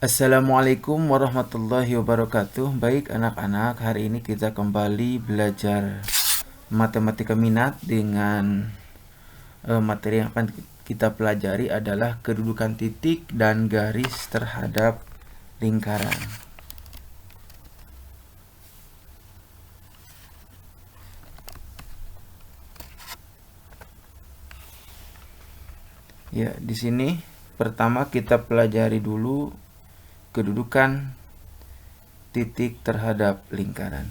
Assalamualaikum warahmatullahi wabarakatuh. Baik anak-anak, hari ini kita kembali belajar matematika minat dengan materi yang akan kita pelajari adalah kedudukan titik dan garis terhadap lingkaran. Ya, di sini pertama kita pelajari dulu kedudukan titik terhadap lingkaran.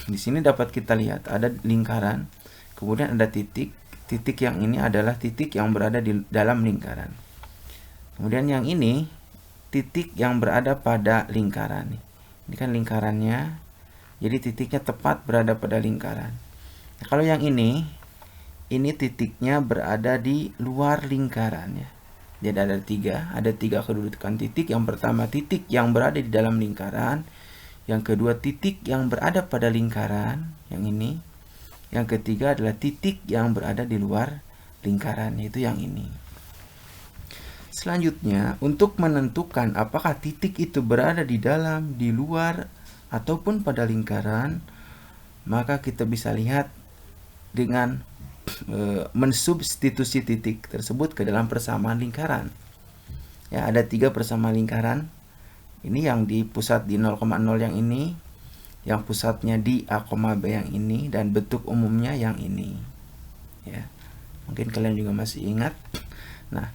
Di sini dapat kita lihat ada lingkaran, kemudian ada titik. Titik yang ini adalah titik yang berada di dalam lingkaran. Kemudian yang ini titik yang berada pada lingkaran. Ini kan lingkarannya, jadi titiknya tepat berada pada lingkaran. Nah, kalau yang ini titiknya berada di luar lingkaran ya. Jadi ada tiga kedudukan titik. Yang pertama titik yang berada di dalam lingkaran, yang kedua titik yang berada pada lingkaran, yang ini. Yang ketiga adalah titik yang berada di luar lingkaran, yaitu yang ini. Selanjutnya, untuk menentukan apakah titik itu berada di dalam, di luar, ataupun pada lingkaran, maka kita bisa lihat dengan mensubstitusi titik tersebut ke dalam persamaan lingkaran. Ya, ada 3 persamaan lingkaran. Ini yang di pusat di 0,0 yang ini, yang pusatnya di A, B yang ini, dan bentuk umumnya yang ini. Ya, mungkin kalian juga masih ingat. Nah,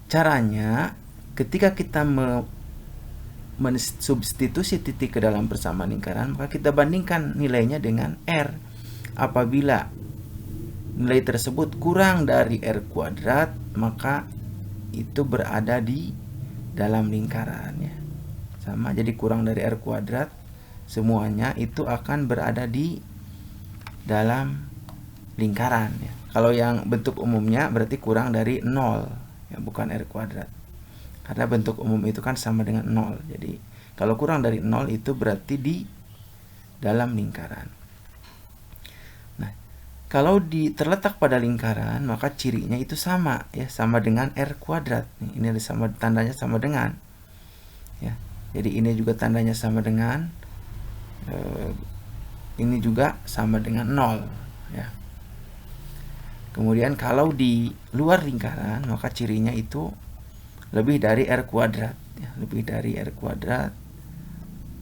caranya ketika kita mensubstitusi titik ke dalam persamaan lingkaran, maka kita bandingkan nilainya dengan R. Apabila nilai tersebut kurang dari R kuadrat, maka itu berada di dalam lingkaran ya. Sama, jadi kurang dari R kuadrat, semuanya itu akan berada di dalam lingkaran ya. Kalau yang bentuk umumnya berarti kurang dari 0 ya, bukan R kuadrat. Karena bentuk umum itu kan sama dengan 0. Jadi kalau kurang dari 0 itu berarti di dalam lingkaran. Nah, kalau terletak pada lingkaran, maka cirinya itu sama ya, sama dengan R kuadrat. Ini ada sama, tandanya sama dengan ya. Jadi ini juga tandanya sama dengan ini juga sama dengan 0 ya. Kemudian kalau di luar lingkaran, maka cirinya itu lebih dari R kuadrat ya, lebih dari R kuadrat,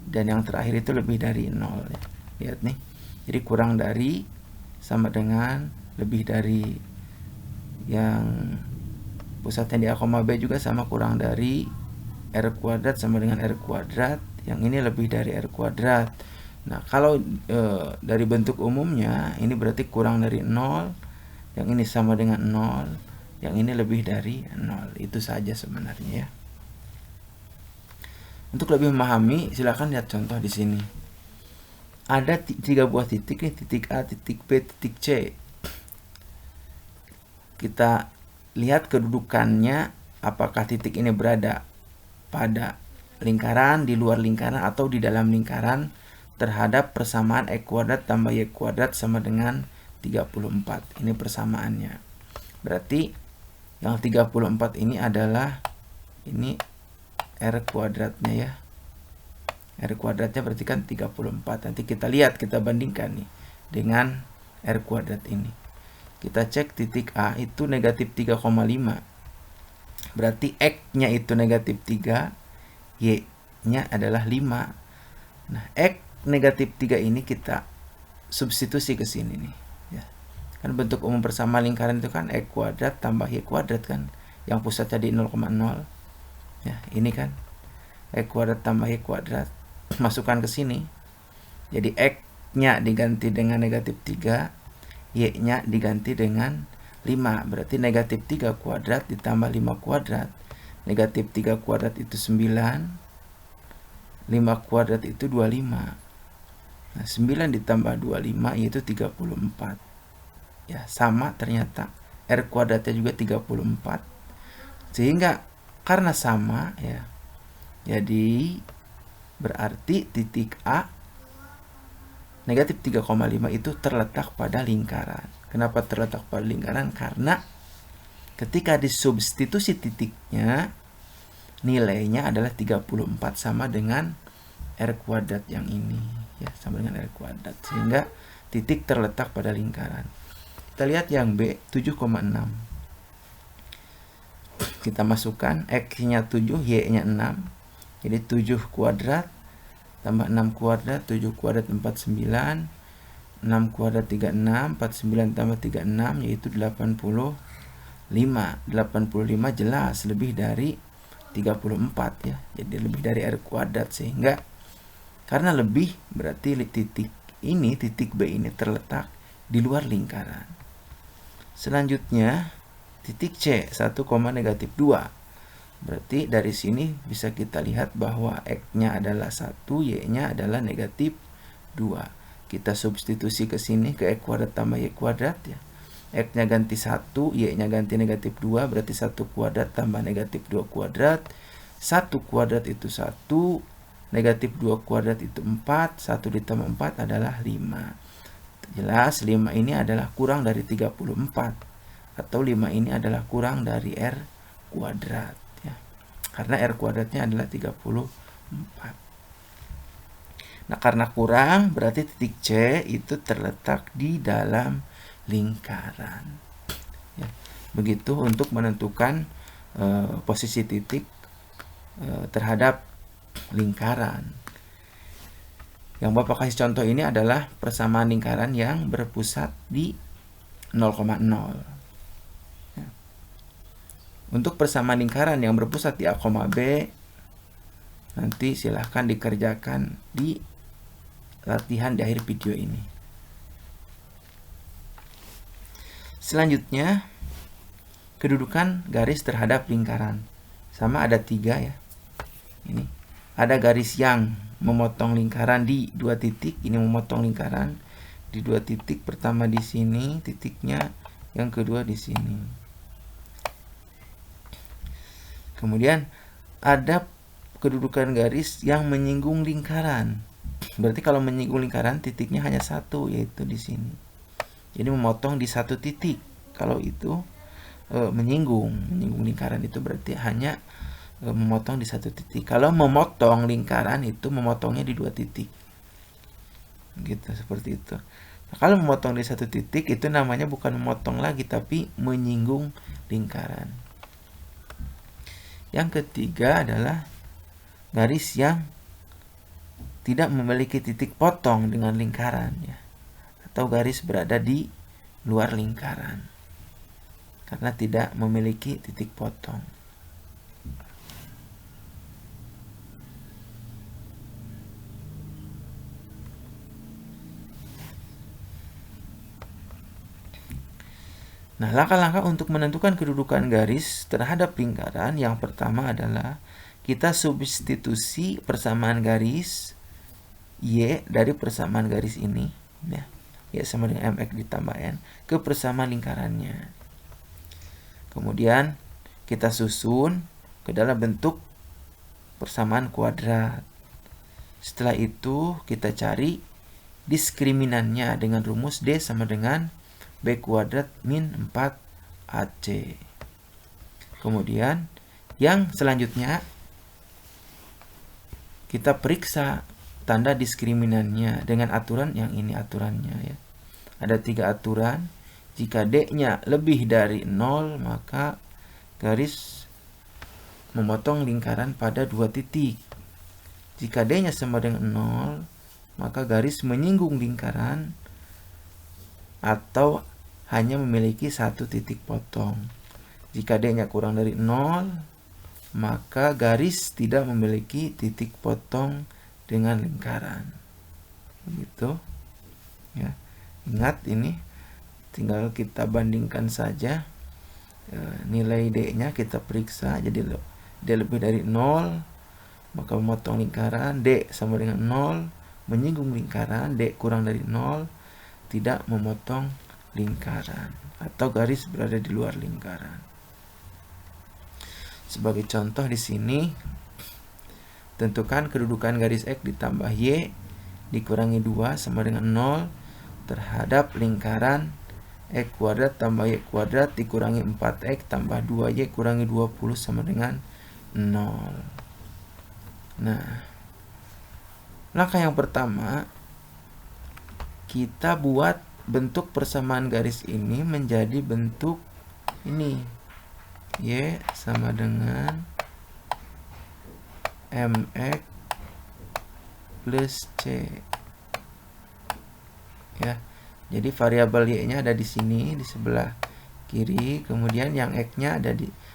dan yang terakhir itu lebih dari 0 ya. Lihat nih, jadi kurang dari sama dengan lebih dari, yang pusatnya di A, B juga sama kurang dari R kuadrat sama dengan R kuadrat, yang ini lebih dari R kuadrat. Nah, kalau dari bentuk umumnya ini berarti kurang dari 0, yang ini sama dengan 0, yang ini lebih dari 0. Itu saja sebenarnya ya. Untuk lebih memahami, silakan lihat contoh di sini. Ada 3 buah titik nih, titik A, titik B, titik C. Kita lihat kedudukannya, apakah titik ini berada pada lingkaran, di luar lingkaran, atau di dalam lingkaran terhadap persamaan X kuadrat tambah Y kuadrat sama dengan 34. Ini persamaannya. Berarti yang 34 ini adalah ini R kuadratnya ya. R kuadratnya berarti kan 34. Nanti kita lihat, kita bandingkan nih dengan R kuadrat ini. Kita cek titik A itu negatif 3,5. Berarti X-nya itu negatif 3, Y-nya adalah 5. Nah, X negatif 3 ini kita substitusi ke sini nih ya. Kan bentuk umum persamaan lingkaran itu kan X kuadrat tambah Y kuadrat kan, yang pusatnya di 0,0 ya. Ini kan X kuadrat tambah Y kuadrat, masukkan ke sini. Jadi X-nya diganti dengan negatif 3, Y-nya diganti dengan 5. Berarti negatif 3 kuadrat ditambah 5 kuadrat. Negatif 3 kuadrat itu 9, 5 kuadrat itu 25. Nah, 9 ditambah 25 yaitu 34. Ya, sama ternyata. R kuadratnya juga 34. Sehingga karena sama ya, jadi berarti titik A negatif 3,5 itu terletak pada lingkaran. Kenapa terletak pada lingkaran? Karena ketika disubstitusi titiknya, nilainya adalah 34 sama dengan R kuadrat yang ini ya, sama dengan R kuadrat, sehingga titik terletak pada lingkaran. Kita lihat yang B, 7,6. Kita masukkan X-nya 7, Y-nya 6. Jadi 7 kuadrat tambah 6 kuadrat, 7 kuadrat 49, 6 kuadrat 36, 49 tambah 36 yaitu 85. 85 jelas lebih dari 34 ya. Jadi lebih dari R kuadrat, sehingga karena lebih berarti titik ini, titik B ini terletak di luar lingkaran. Selanjutnya titik C, 1,-2. Berarti dari sini bisa kita lihat bahwa X-nya adalah 1, Y-nya adalah -2. Kita substitusi ke sini, ke X kuadrat tambah Y kuadrat ya. X-nya ganti 1, Y-nya ganti -2, berarti 1 kuadrat tambah -2 kuadrat. 1 kuadrat itu 1, -2 kuadrat itu 4, 1 ditambah 4 adalah 5. Jelas 5 ini adalah kurang dari 34, atau 5 ini adalah kurang dari R kuadrat ya. Karena R kuadratnya adalah 34. Nah, karena kurang berarti titik C itu terletak di dalam lingkaran ya. Begitu untuk menentukan posisi titik terhadap lingkaran. Yang Bapak kasih contoh ini adalah persamaan lingkaran yang berpusat di 0,0 ya. Untuk persamaan lingkaran yang berpusat di A, B, nanti silahkan dikerjakan di latihan di akhir video ini. Selanjutnya, kedudukan garis terhadap lingkaran. Sama ada 3 ya. Ini ada garis yang memotong lingkaran di 2 titik. Ini memotong lingkaran di 2 titik. Pertama di sini titiknya, yang kedua di sini. Kemudian ada kedudukan garis yang menyinggung lingkaran. Berarti kalau menyinggung lingkaran titiknya hanya 1, yaitu di sini. Jadi memotong di 1 titik. Kalau itu menyinggung lingkaran itu berarti hanya memotong di 1 titik. Kalau memotong lingkaran itu memotongnya di 2 titik. Gitu, seperti itu. Nah, kalau memotong di 1 titik itu namanya bukan memotong lagi, tapi menyinggung lingkaran. Yang ketiga adalah garis yang tidak memiliki titik potong dengan lingkaran ya, atau garis berada di luar lingkaran karena tidak memiliki titik potong. Nah, langkah-langkah untuk menentukan kedudukan garis terhadap lingkaran, yang pertama adalah kita substitusi persamaan garis Y dari persamaan garis ini ya. Y sama dengan MX ditambah N ke persamaan lingkarannya. Kemudian kita susun ke dalam bentuk persamaan kuadrat. Setelah itu kita cari diskriminannya dengan rumus D sama dengan B kuadrat min 4AC. Kemudian yang selanjutnya kita periksa tanda diskriminannya dengan aturan yang ini aturannya ya. Ada 3 aturan. Jika D-nya lebih dari 0, maka garis memotong lingkaran pada 2 titik. Jika D-nya sama dengan 0, maka garis menyinggung lingkaran atau hanya memiliki 1 titik potong. Jika D-nya kurang dari 0, maka garis tidak memiliki titik potong dengan lingkaran. Begitu ya. Ingat ini tinggal kita bandingkan saja nilai D-nya, kita periksa. Jadi D lebih dari 0 maka memotong lingkaran, D sama dengan 0 menyinggung lingkaran, D kurang dari 0 tidak memotong lingkaran atau garis berada di luar lingkaran. Sebagai contoh di sini, tentukan kedudukan garis X ditambah Y dikurangi 2 sama dengan 0 terhadap lingkaran X kuadrat tambah Y kuadrat dikurangi 4X tambah 2Y kurangi 20 sama dengan 0. Nah, langkah yang pertama, kita buat bentuk persamaan garis ini menjadi bentuk ini. Y sama dengan MX plus C. Ya. Jadi variabel Y-nya ada di sini di sebelah kiri, kemudian yang X-nya ada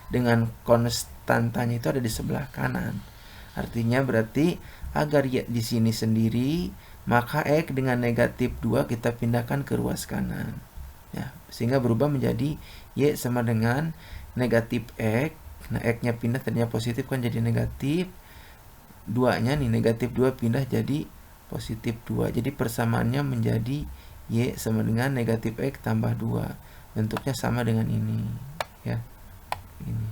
dengan konstantanya itu ada di sebelah kanan. Artinya berarti agar Y di sini sendiri, maka X dengan negatif 2 kita pindahkan ke ruas kanan. Ya, sehingga berubah menjadi Y sama dengan negatif X. Nah, X-nya pindah, tadinya positif kan jadi negatif. 2-nya nih, negatif 2 pindah jadi positif 2. Jadi persamaannya menjadi Y sama dengan negatif X tambah 2. Bentuknya sama dengan ini. Ya, ini.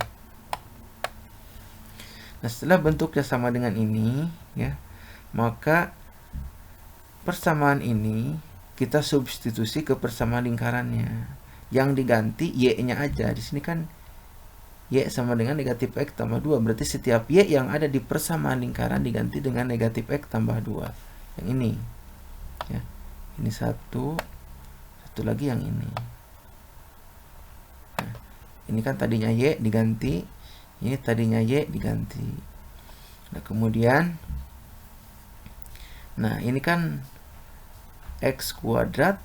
Nah, setelah bentuknya sama dengan ini, ya, maka persamaan ini kita substitusi ke persamaan lingkarannya. Yang diganti Y-nya aja. Di sini kan Y sama dengan negatif X tambah 2. Berarti setiap Y yang ada di persamaan lingkaran diganti dengan negatif X tambah 2. Yang ini. Ya. Ini satu lagi yang ini. Nah, ini kan tadinya Y diganti. Ini tadinya Y diganti. Nah, kemudian, nah ini kan X kuadrat,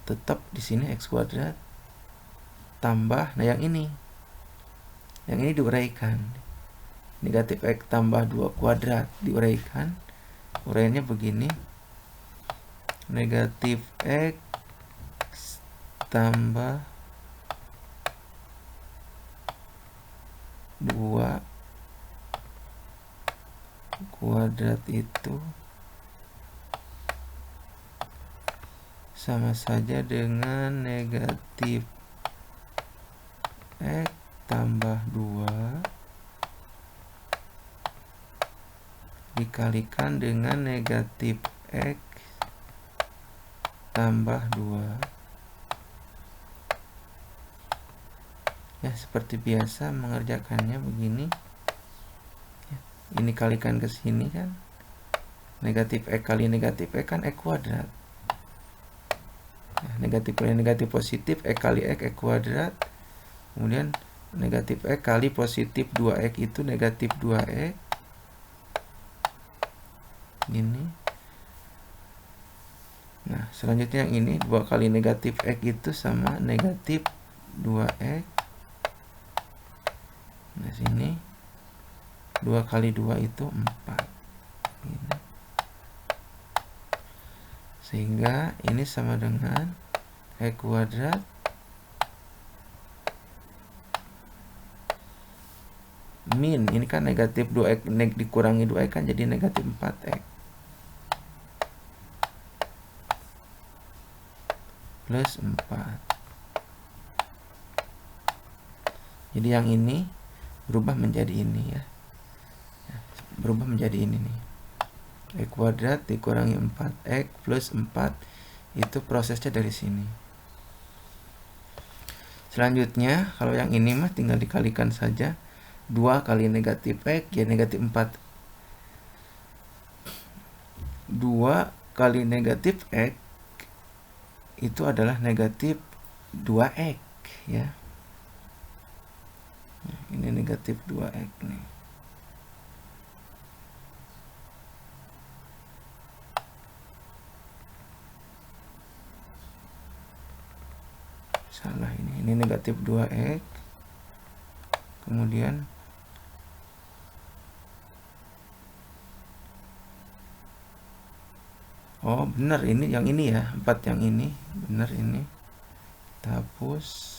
tetap di sini X kuadrat tambah, nah yang ini diuraikan, negatif X tambah 2 kuadrat diuraikan, uraiannya begini, negatif X tambah 2 kuadrat itu sama saja dengan negatif X tambah 2 dikalikan dengan negatif X tambah 2. Ya, seperti biasa mengerjakannya begini. Ya, ini kalikan ke sini kan. Negatif X kali negatif X kan X kuadrat. Ya, negatif kali negatif positif X kali X kuadrat. Kemudian negatif X kali positif 2X itu negatif 2X. Ini. Nah, selanjutnya yang ini 2 kali negatif X itu sama negatif 2X. Nah, sini 2 kali 2 itu 4. Ini. Sehingga ini sama dengan X kuadrat min, ini kan negatif 2X dikurangi 2X kan jadi negatif 4X plus 4. Jadi yang ini berubah menjadi ini ya. Berubah menjadi ini nih. X kuadrat dikurangi 4X plus 4. Itu prosesnya dari sini. Selanjutnya kalau yang ini mah tinggal dikalikan saja. 2 kali negatif X ya negatif 4. 2 kali negatif X itu adalah negatif 2X ya. Ini negatif 2X nih. Salah ini negatif 2X. Kemudian oh benar, ini yang ini ya, 4 yang ini benar, ini kita hapus.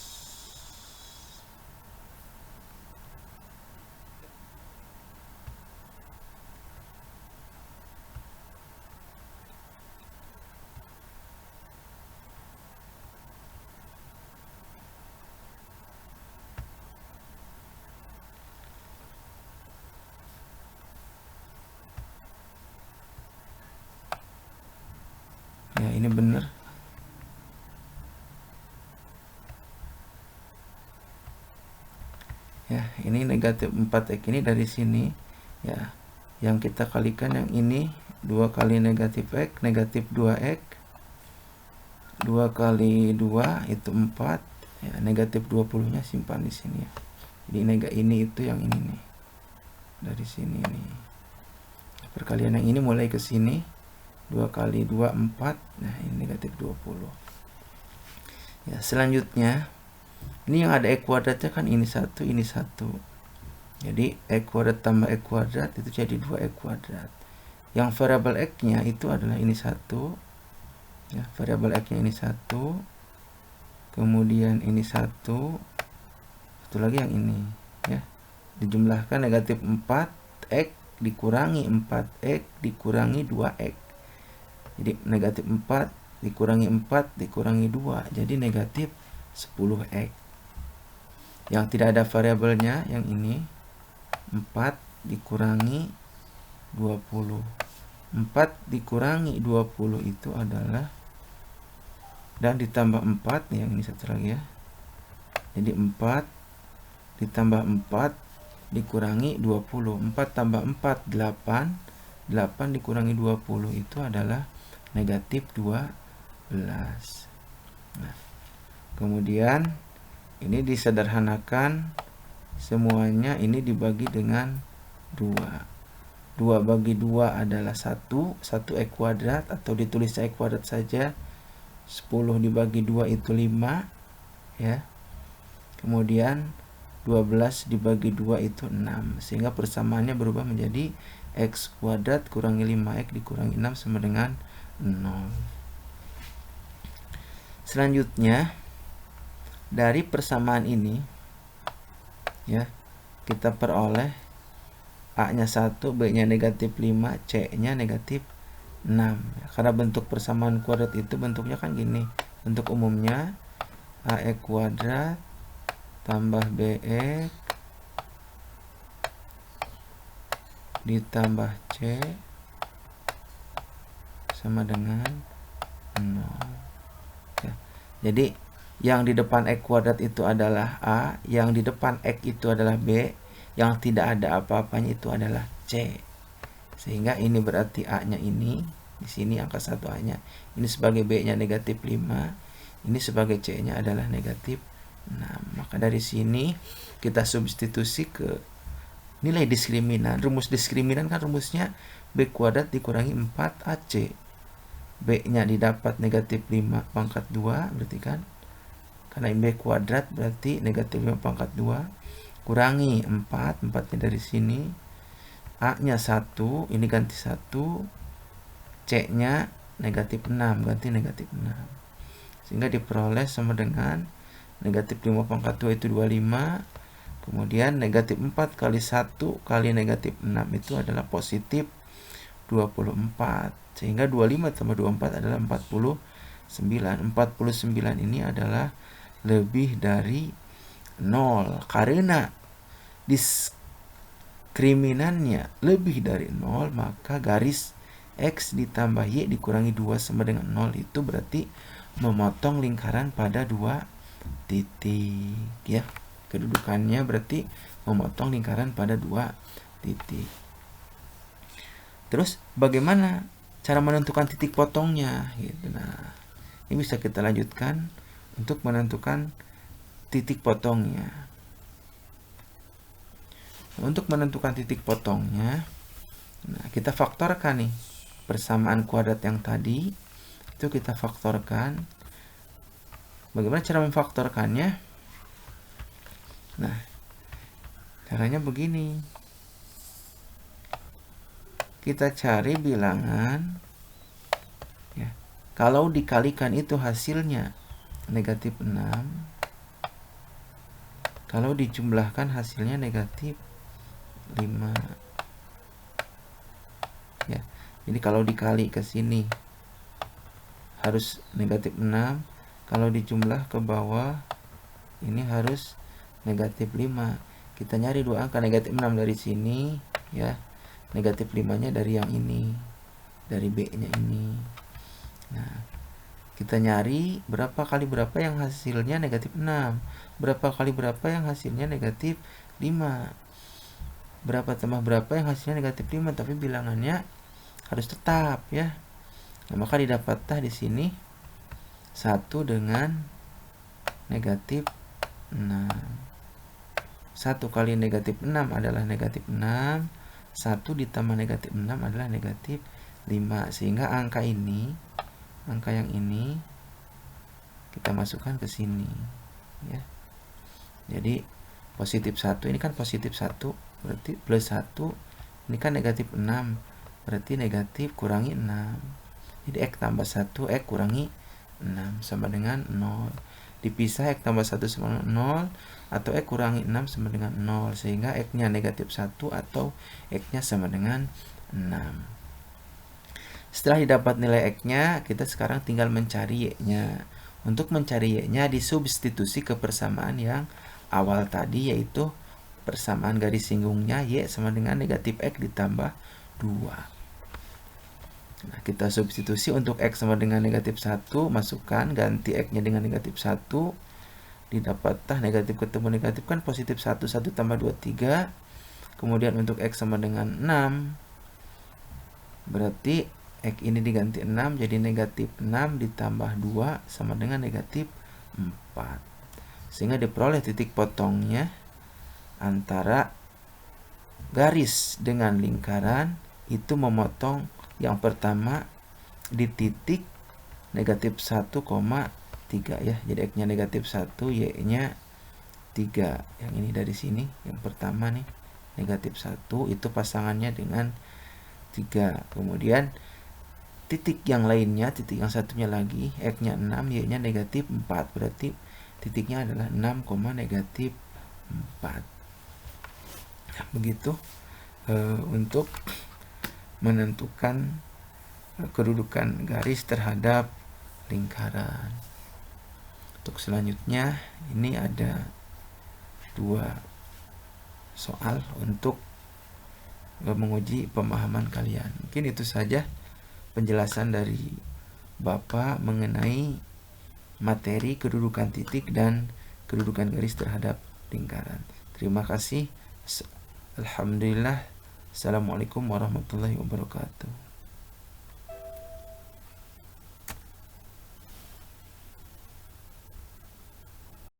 Ya, ini benar. Ya, ini negatif negatif 4x ini dari sini ya, yang kita kalikan yang ini 2 kali negatif x, negatif 2x, 2 kali 2 itu 4 ya, negatif 20 nya simpan di sini ya. Jadi ini itu yang ini nih, dari sini nih, perkalian yang ini mulai ke sini 2 kali 2 4, nah ini negatif 20 ya. Selanjutnya ini yang ada x kuadratnya kan ini 1, ini 1, jadi x kuadrat tambah x kuadrat itu jadi 2x kuadrat. Yang variabel x nya itu adalah ini 1 ya, variabel x nya ini 1, kemudian ini 1, satu lagi yang ini ya, dijumlahkan negatif 4x dikurangi 4x dikurangi 2x, jadi negatif 4 dikurangi 4 dikurangi 2 jadi negatif 10x. Yang tidak ada variabelnya yang ini 4 dikurangi 20, 4 dikurangi 20 itu adalah, dan ditambah 4 yang ini satu lagi ya, jadi 4 ditambah 4 dikurangi 20, 4 tambah 4 8, 8 dikurangi 20 itu adalah negatif 12. Nah, kemudian ini disederhanakan semuanya, ini dibagi dengan 2. 2 bagi 2 adalah 1 x kuadrat, atau ditulis x kuadrat saja. 10 dibagi 2 itu 5 ya. Kemudian 12 dibagi 2 itu 6, sehingga persamaannya berubah menjadi x kuadrat kurangi 5x dikurangi 6 sama dengan 0. Selanjutnya dari persamaan ini ya, kita peroleh A nya 1, B nya negatif 5, C nya negatif 6 ya. Karena bentuk persamaan kuadrat itu bentuknya kan gini, bentuk umumnya AX kuadrat tambah BX ditambah C sama dengan 0 ya. Jadi yang di depan X kuadrat itu adalah A, yang di depan X itu adalah B, yang tidak ada apa-apanya itu adalah C. Sehingga ini berarti A nya ini, di sini angka 1 A nya, ini sebagai B nya negatif 5, ini sebagai C nya adalah negatif 6. Maka dari sini kita substitusi ke nilai diskriminan. Rumus diskriminan kan rumusnya B kuadrat dikurangi 4AC. B nya didapat negatif 5 pangkat 2 berarti kan, karena B kuadrat berarti negatif 5 pangkat 2 kurangi 4, 4 nya dari sini, A nya 1, ini ganti 1, C nya negatif 6, ganti negatif 6, sehingga diperoleh sama dengan negatif 5 pangkat 2 itu 25, kemudian negatif 4 kali 1 kali negatif 6 itu adalah positif 24, sehingga 25 tambah 24 adalah 49. 49 ini adalah lebih dari 0, karena diskriminannya lebih dari 0, maka garis X ditambah Y dikurangi 2 sama dengan 0 itu berarti memotong lingkaran pada 2 titik ya. Kedudukannya berarti memotong lingkaran pada 2 titik. Terus bagaimana cara menentukan titik potongnya gitu. Nah, ini bisa kita lanjutkan untuk menentukan titik potongnya. Untuk menentukan titik potongnya, nah kita faktorkan nih persamaan kuadrat yang tadi itu kita faktorkan. Bagaimana cara memfaktorkannya? Nah, caranya begini. Kita cari bilangan ya. Kalau dikalikan itu hasilnya negatif 6. Kalau dijumlahkan hasilnya negatif 5. Ya. Jadi kalau dikali ke sini harus negatif 6, kalau dijumlah ke bawah ini harus negatif 5. Kita nyari dua angka negatif 6 dari sini ya. Negatif 5-nya dari yang ini, dari B-nya ini. Nah, kita nyari berapa kali berapa yang hasilnya negatif 6, berapa kali berapa yang hasilnya negatif 5. berapa tambah berapa yang hasilnya negatif 5, tapi bilangannya harus tetap ya. Nah, maka didapatlah di sini 1 dengan negatif 6. 1 kali negatif 6 adalah negatif 6. 1 ditambah negatif 6 adalah negatif 5. Sehingga angka yang ini kita masukkan ke sini ya. Jadi positif 1 ini kan positif 1, berarti plus 1, ini kan negatif 6, berarti negatif kurangi 6. Jadi X tambah 1, X kurangi 6 sama dengan 0. Dipisah X tambah 1 sama dengan 0, atau X kurangi 6 sama dengan 0, sehingga X-nya negatif 1 atau X-nya sama dengan 6. Setelah didapat nilai X-nya, kita sekarang tinggal mencari Y-nya. Untuk mencari Y-nya disubstitusi ke persamaan yang awal tadi, yaitu persamaan garis singgungnya Y sama dengan negatif X ditambah 2. Nah, kita substitusi untuk X sama dengan negatif 1, masukkan, ganti X-nya dengan negatif 1, didapatlah negatif ketemu negatif kan positif 1, 1 tambah 2, 3. Kemudian untuk X sama dengan 6, berarti X ini diganti 6, jadi negatif 6 ditambah 2 sama dengan negatif 4. Sehingga diperoleh titik potongnya antara garis dengan lingkaran itu memotong yang pertama di titik negatif 1,3 ya. Jadi X-nya negatif 1, Y-nya 3. Yang ini dari sini, yang pertama nih, negatif 1 itu pasangannya dengan 3. Kemudian titik yang lainnya, titik yang satunya lagi, X-nya 6, Y-nya negatif 4. Berarti titiknya adalah 6, negatif 4. Nah, begitu untuk menentukan kedudukan garis terhadap lingkaran. Untuk selanjutnya, ini ada 2 soal untuk menguji pemahaman kalian. Mungkin itu saja penjelasan dari Bapak mengenai materi kedudukan titik dan kedudukan garis terhadap lingkaran. Terima kasih. Alhamdulillah. Assalamualaikum warahmatullahi wabarakatuh.